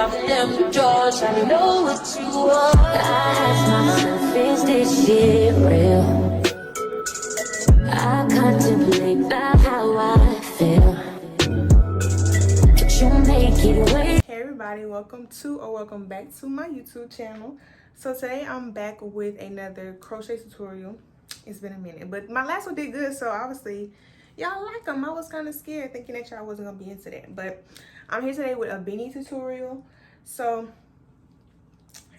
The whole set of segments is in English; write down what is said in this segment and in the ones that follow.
drop them drawers. I know what you want. I ask myself, is this shit real? I contemplate about how I feel. But you make it wait. Hey everybody, welcome back to my YouTube channel. So today I'm back with another crochet tutorial. It's been a minute, but my last one did good, so obviously y'all like them. I was kind of scared thinking that y'all wasn't gonna be into that, but I'm here today with a beanie tutorial. So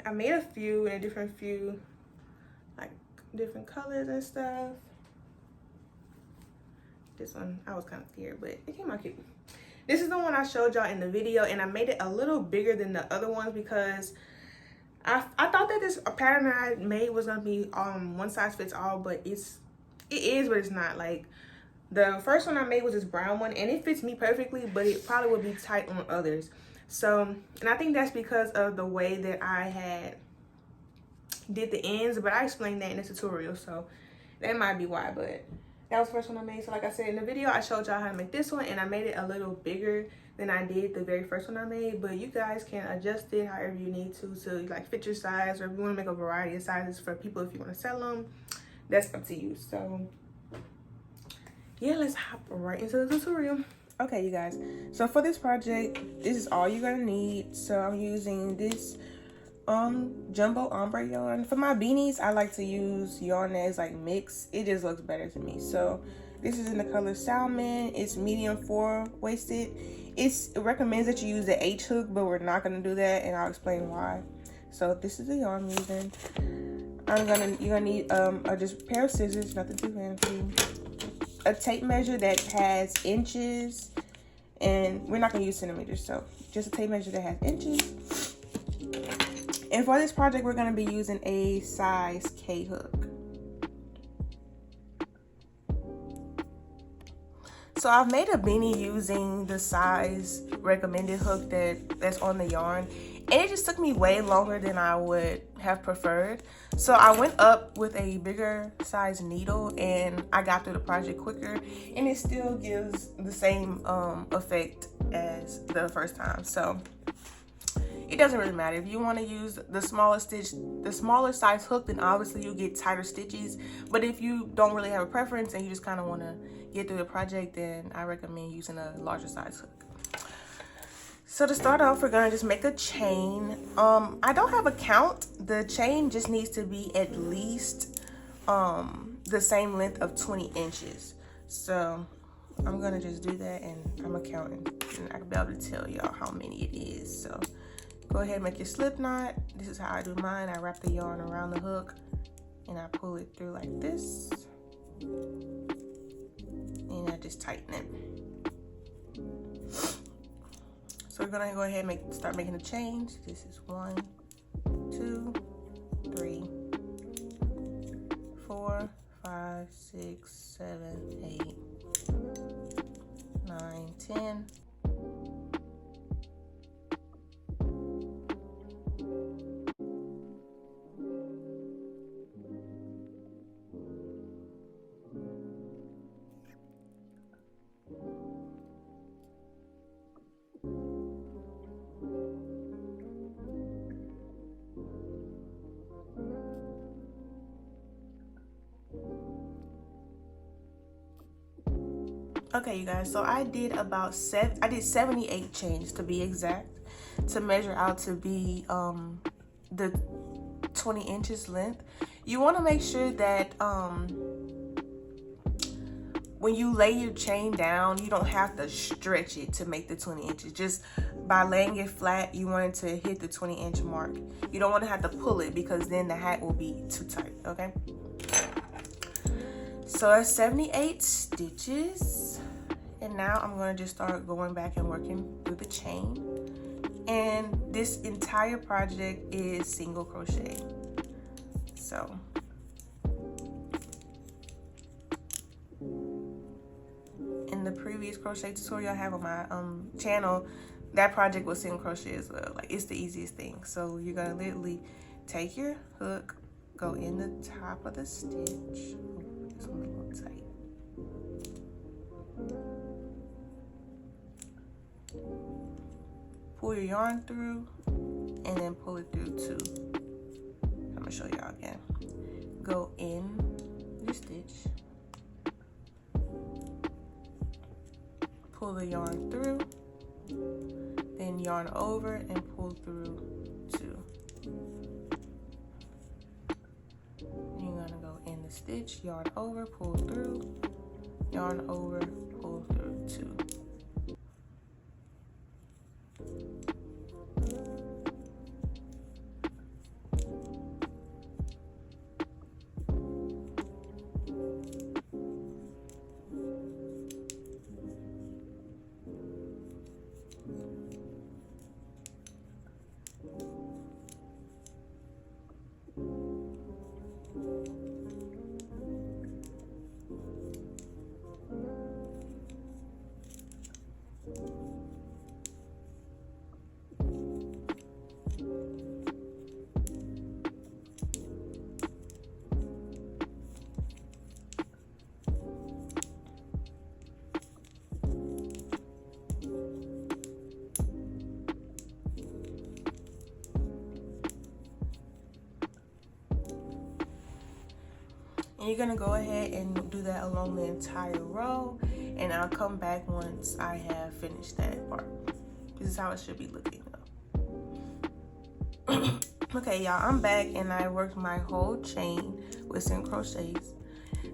I made a few in a different like different colors and stuff. This one I was kind of scared, but it came out cute. This is the one I showed y'all in the video, and I made it a little bigger than the other ones because I thought that this pattern that I made was gonna be one size fits all, but it is, but it's not. Like the first one I made was this brown one, and it fits me perfectly, but it probably would be tight on others. So, and I think that's because of the way that I had did the ends, but I explained that in the tutorial, so that might be why. But that was the first one I made. So like I said in the video, I showed y'all how to make this one, and I made it a little bigger than I did the very first one I made, but you guys can adjust it however you need to like fit your size, or if you want to make a variety of sizes for people if you want to sell them, that's up to you. So yeah, let's hop right into the tutorial. Okay, you guys, so for this project, this is all you're gonna need. So I'm using this jumbo ombre yarn. For my beanies, I like to use yarn that's like mixed. It just looks better to me. So this is in the color salmon. It's medium 4-waisted. It recommends that you use the H hook, but we're not gonna do that, and I'll explain why. So this is the yarn I'm using. You're gonna need just a pair of scissors, nothing too fancy, a tape measure that has inches, and we're not gonna use centimeters, so just a tape measure that has inches. And for this project, we're gonna be using a size K hook. So I've made a beanie using the size recommended hook that's on the yarn, and it just took me way longer than I would have preferred. So I went up with a bigger size needle, and I got through the project quicker, and it still gives the same effect as the first time. So it doesn't really matter. If you want to use the smaller size hook, then obviously you'll get tighter stitches. But if you don't really have a preference and you just kind of want to get through the project, then I recommend using a larger size hook. So to start off, we're gonna just make a chain. I don't have a count. The chain just needs to be at least the same length of 20 inches. So I'm gonna just do that, and I'm accounting, and I can be able to tell y'all how many it is. So go ahead and make your slip knot. This is how I do mine. I wrap the yarn around the hook, and I pull it through like this, and I just tighten it. So we're gonna go ahead and start making the chains. This is 1, 2, 3, 4, 5, 6, 7, 8, 9, 10. Okay, you guys, so I did 78 chains to be exact, to measure out to be the 20 inches length. You want to make sure that when you lay your chain down, you don't have to stretch it to make the 20 inches. Just by laying it flat, you want it to hit the 20-inch mark. You don't want to have to pull it, because then the hat will be too tight, okay? So that's 78 stitches. And now I'm going to just start going back and working through the chain. And this entire project is single crochet. So in the previous crochet tutorial I have on my channel, that project was single crochet as well. Like, it's the easiest thing. So you're going to literally take your hook, go in the top of the stitch. This one's a little tight. Pull your yarn through, and then pull it through 2. I'm gonna show y'all again. Go in your stitch, pull the yarn through, then yarn over and pull through 2. You're gonna go in the stitch, yarn over, pull through, yarn over, pull through 2. And you're gonna go ahead and do that along the entire row, and I'll come back once I have finished that part. This is how it should be looking though. Okay, y'all, I'm back and I worked my whole chain with single crochets.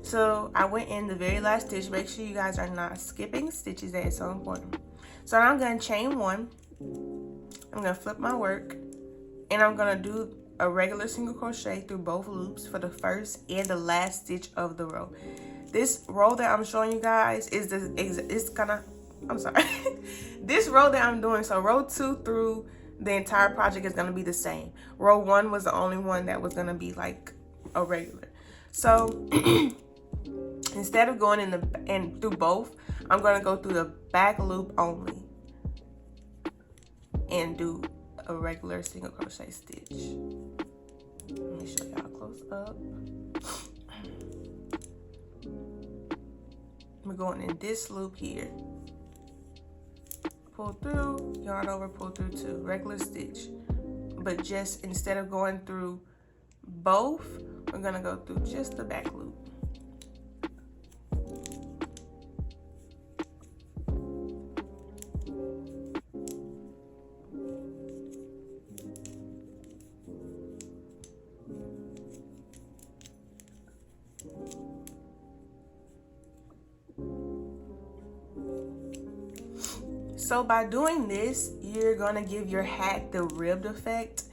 So I went in the very last stitch. Make sure you guys are not skipping stitches, that is so important. So now I'm gonna chain 1. I'm gonna flip my work, and I'm gonna do a regular single crochet through both loops for the first and the last stitch of the row. This row that I'm showing you guys is this row that I'm doing, so row 2 through the entire project is gonna be the same. Row 1 was the only one that was gonna be like a regular. So instead of going through both, I'm gonna go through the back loop only and do a regular single crochet stitch. Let me show y'all close up. We're going in this loop here. Pull through, yarn over, pull through 2, regular stitch. But just instead of going through both, we're gonna go through just the back loop. So by doing this, you're gonna give your hat the ribbed effect.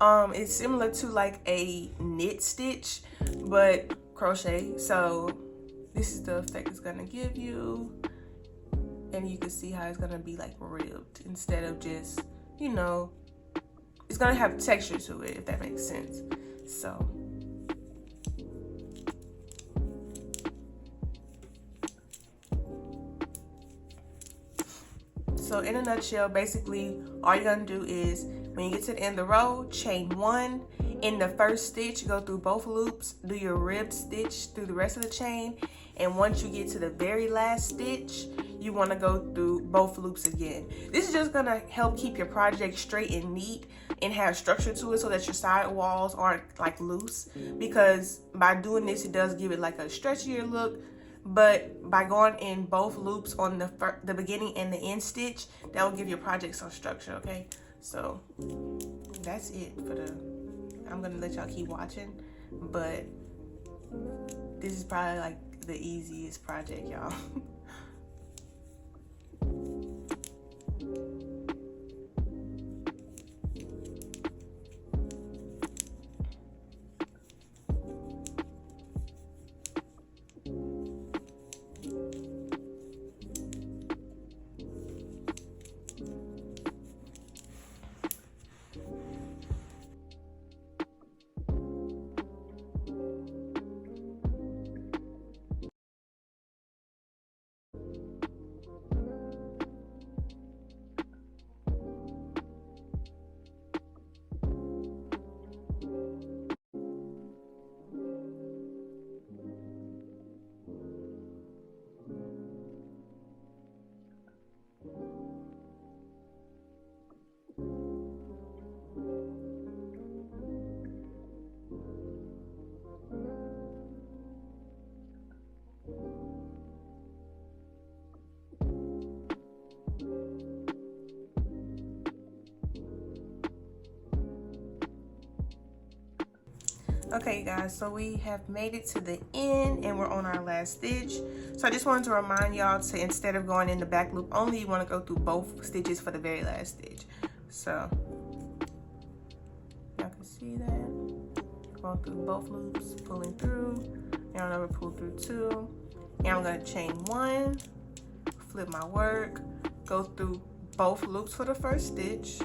It's similar to like a knit stitch, but crochet. So this is the effect it's gonna give you. And you can see how it's gonna be like ribbed instead of just, you know, it's gonna have texture to it, if that makes sense. So in a nutshell, basically, all you're gonna do is, when you get to the end of the row, chain 1. In the first stitch, go through both loops, do your ribbed stitch through the rest of the chain, and once you get to the very last stitch, you wanna go through both loops again. This is just gonna help keep your project straight and neat and have structure to it so that your side walls aren't like loose, because by doing this, it does give it like a stretchier look. But by going in both loops on the beginning and the end stitch, that will give your project some structure, okay? So that's it for I'm gonna let y'all keep watching, but this is probably like the easiest project, y'all. Okay guys, so we have made it to the end and we're on our last stitch. So I just wanted to remind y'all to, instead of going in the back loop only, you want to go through both stitches for the very last stitch. So y'all can see that. Going through both loops, pulling through, yarn over, pull through 2. And I'm going to chain 1, flip my work, go through both loops for the first stitch.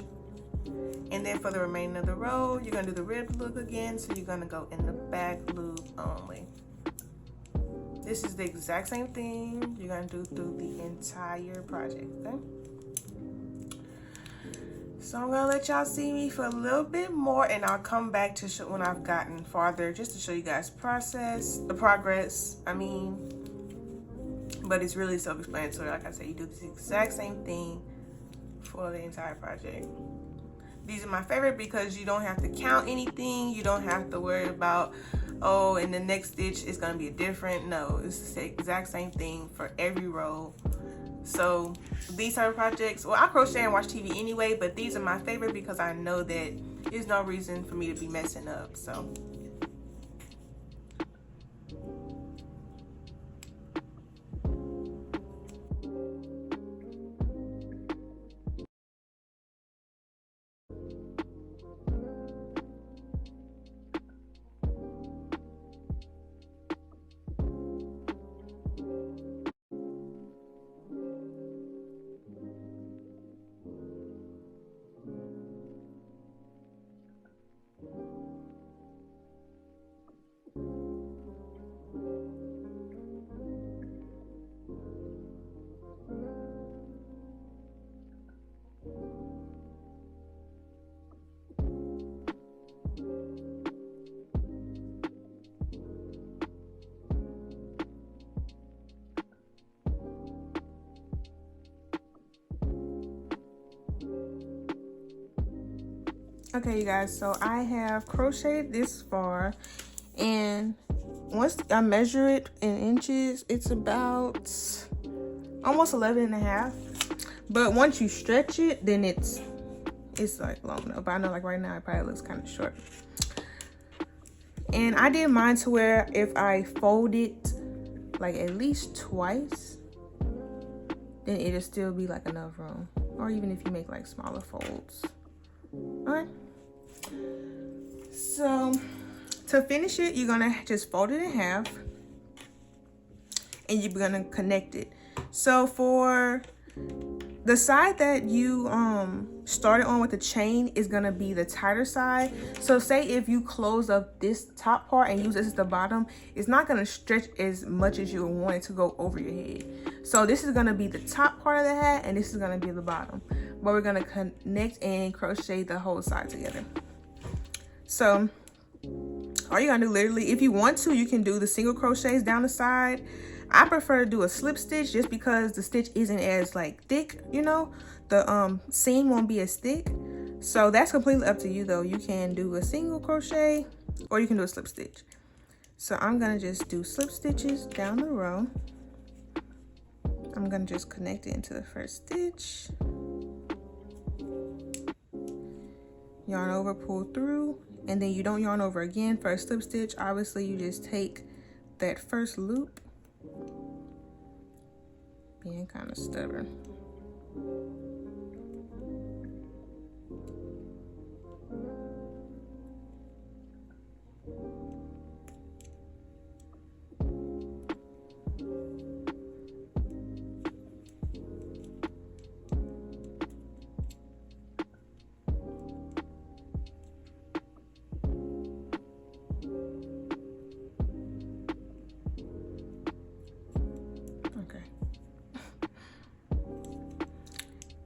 And then for the remainder of the row, you're gonna do the rib loop again, so you're gonna go in the back loop only. This is the exact same thing you're gonna do through the entire project, okay? So I'm gonna let y'all see me for a little bit more, and I'll come back to show when I've gotten farther, just to show you guys the progress, but it's really self-explanatory. Like I said, you do this exact same thing for the entire project. These are my favorite because you don't have to count anything. You don't have to worry about, oh, in the next stitch it's gonna be a different. No, it's the exact same thing for every row. So these type of projects, well, I crochet and watch TV anyway, but these are my favorite because I know that there's no reason for me to be messing up. So okay, you guys, so I have crocheted this far, and once I measure it in inches, it's about almost 11.5. But once you stretch it, then it's like long enough. But I know like right now it probably looks kind of short. And I did mine to where if I fold it like at least twice, then it'll still be like enough room. Or even if you make like smaller folds. Alright. So to finish it, you're gonna just fold it in half and you're gonna connect it. So for the side that you started on with the chain is gonna be the tighter side. So say if you close up this top part and use this as the bottom, it's not gonna stretch as much as you want it to go over your head. So this is gonna be the top part of the hat and this is gonna be the bottom. But we're gonna connect and crochet the whole side together. So all you're gonna do, literally, if you want to, you can do the single crochets down the side. I prefer to do a slip stitch just because the stitch isn't as like thick, you know, the seam won't be as thick. So that's completely up to you though. You can do a single crochet or you can do a slip stitch. So I'm gonna just do slip stitches down the row. I'm gonna just connect it into the first stitch. Yarn over, pull through, and then you don't yarn over again for a slip stitch. Obviously you just take that first loop, being kind of stubborn.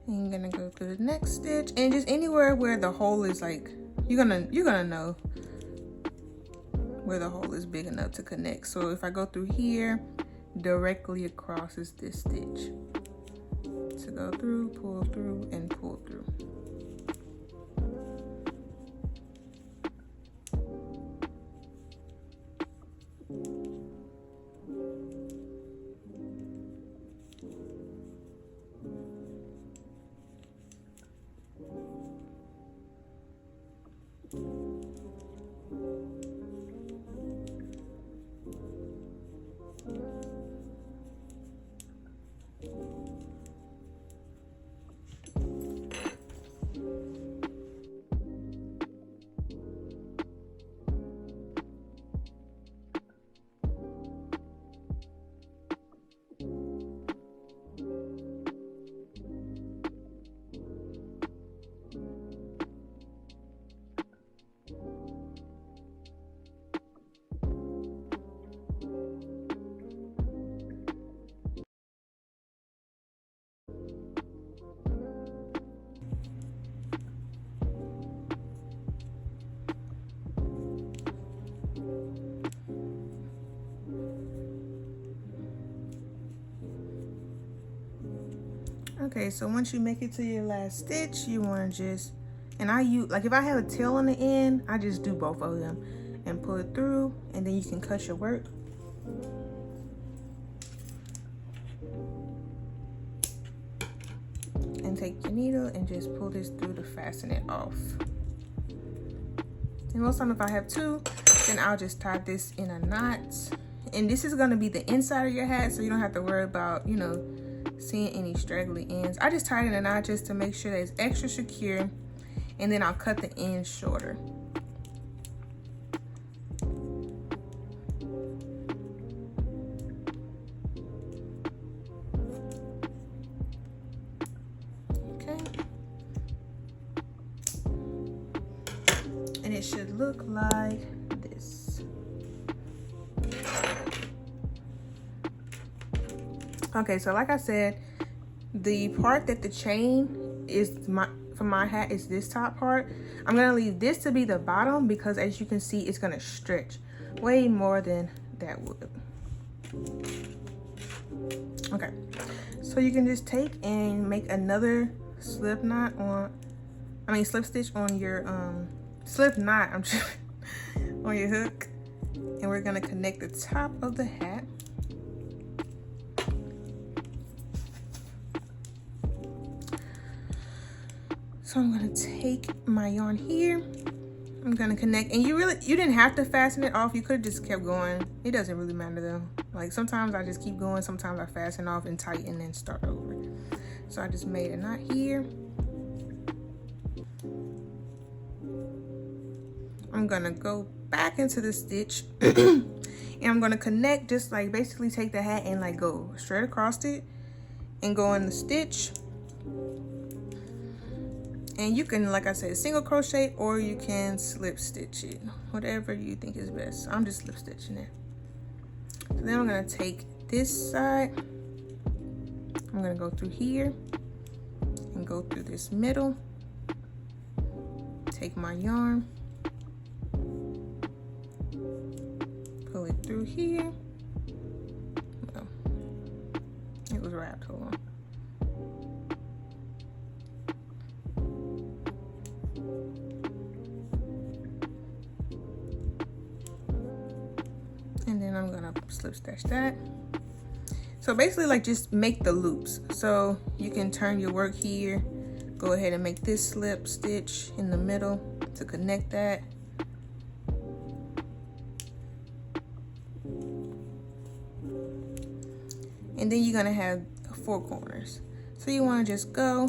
And you're gonna go through the next stitch and just anywhere where the hole is like, you're gonna know where the hole is big enough to connect. So if I go through here, directly across is this stitch. So go through, and pull through. Okay, so once you make it to your last stitch, you want to just, and I use, like if I have a tail on the end, I just do both of them and pull it through, and then you can cut your work. And take your needle and just pull this through to fasten it off. And most time if I have two, then I'll just tie this in a knot. And this is gonna be the inside of your hat, so you don't have to worry about, you know, seeing any straggly ends. I just tied it in a knot just to make sure that it's extra secure, and then I'll cut the ends shorter. Okay. And it should look like this. Okay, so like I said, the part that the chain is for my hat is this top part. I'm gonna leave this to be the bottom because as you can see, it's gonna stretch way more than that would. Okay, so you can just take and make another slip knot on, slip stitch on your, slip knot, on your hook. And we're gonna connect the top of the hat. So I'm gonna take my yarn here. I'm gonna connect, and you didn't have to fasten it off. You could have just kept going. It doesn't really matter though. Like sometimes I just keep going, sometimes I fasten off and tighten and then start over. So I just made a knot here. I'm gonna go back into the stitch and I'm gonna connect, just like basically take the hat and like go straight across it and go in the stitch. And you can, like I said, single crochet or you can slip stitch it, whatever you think is best. I'm just slip stitching it. So then I'm gonna take this side. I'm gonna go through here and go through this middle. Take my yarn, pull it through here. Oh, it was wrapped, hold on. And then I'm gonna slip stitch that. So basically like just make the loops. So you can turn your work here, go ahead and make this slip stitch in the middle to connect that. And then you're gonna have 4 corners. So you wanna just go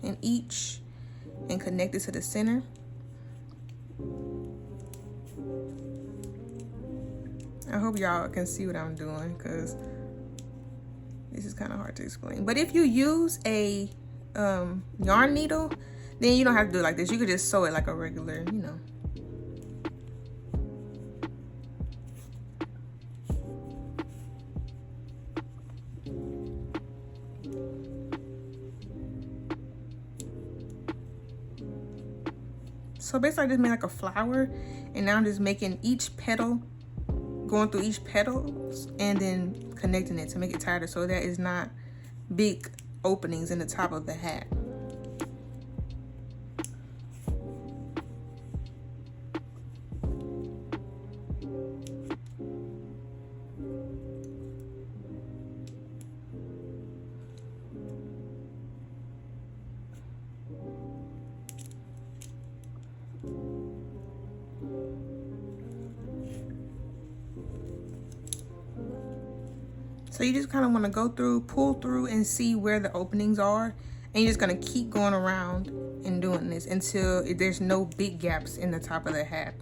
in each and connect it to the center. I hope y'all can see what I'm doing because this is kind of hard to explain. But if you use a yarn needle, then you don't have to do it like this. You could just sew it like a regular, you know. So basically I just made like a flower, and now I'm just making each petal, going through each petal and then connecting it to make it tighter so that it's not big openings in the top of the hat. So you just kind of want to go through, pull through and see where the openings are. And you're just going to keep going around and doing this until there's no big gaps in the top of the hat.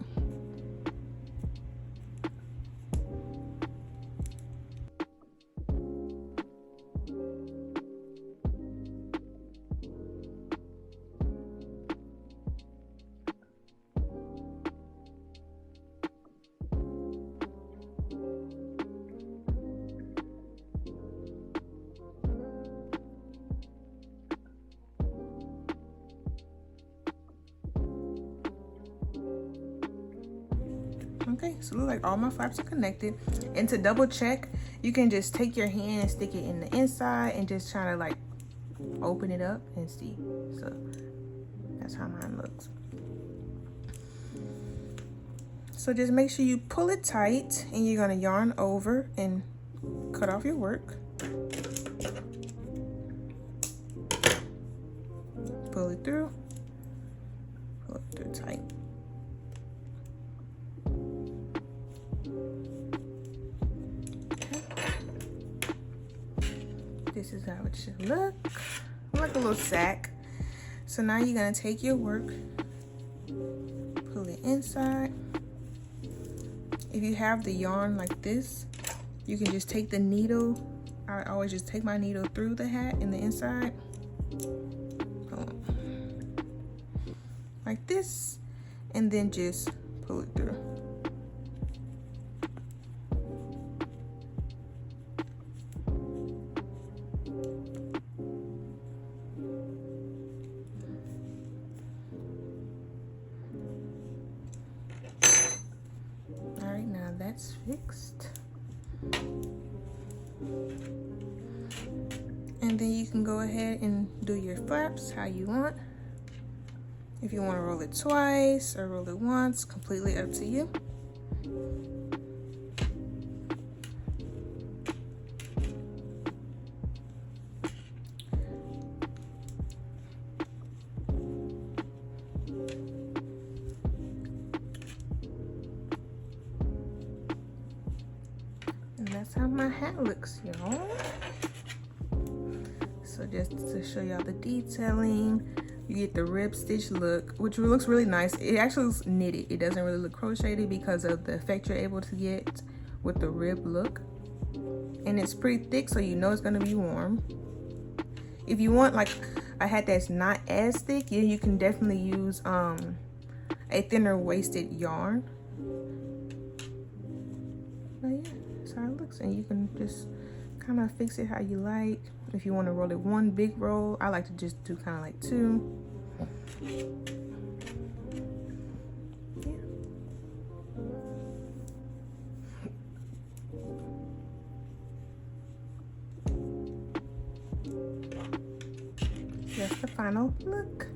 Okay, so look like all my flaps are connected. And to double check, you can just take your hand and stick it in the inside and just try to like open it up and see. So that's how mine looks. So just make sure you pull it tight, and you're gonna yarn over and cut off your work. Pull it through tight. Okay. This is how it should look, like a little sack. So now you're gonna take your work, pull it inside. If you have the yarn like this, you can just take the needle. I always just take my needle through the hat in the inside. Like this, and then just pull it through. All right, now that's fixed. And then you can go ahead and do your flaps how you want. If you want to roll it twice or roll it once, completely up to you. And that's how my hat looks, y'all. So just to show y'all the detailing, you get the rib stitch look, which looks really nice. It actually looks knitted. It doesn't really look crocheted because of the effect you're able to get with the rib look. And it's pretty thick, so you know it's gonna be warm. If you want like a hat that's not as thick, yeah, you can definitely use a thinner waisted yarn. But yeah, that's how it looks. And you can just kind of fix it how you like. If you want to roll it one big roll, I like to just do kind of like two. Yeah. That's the final look.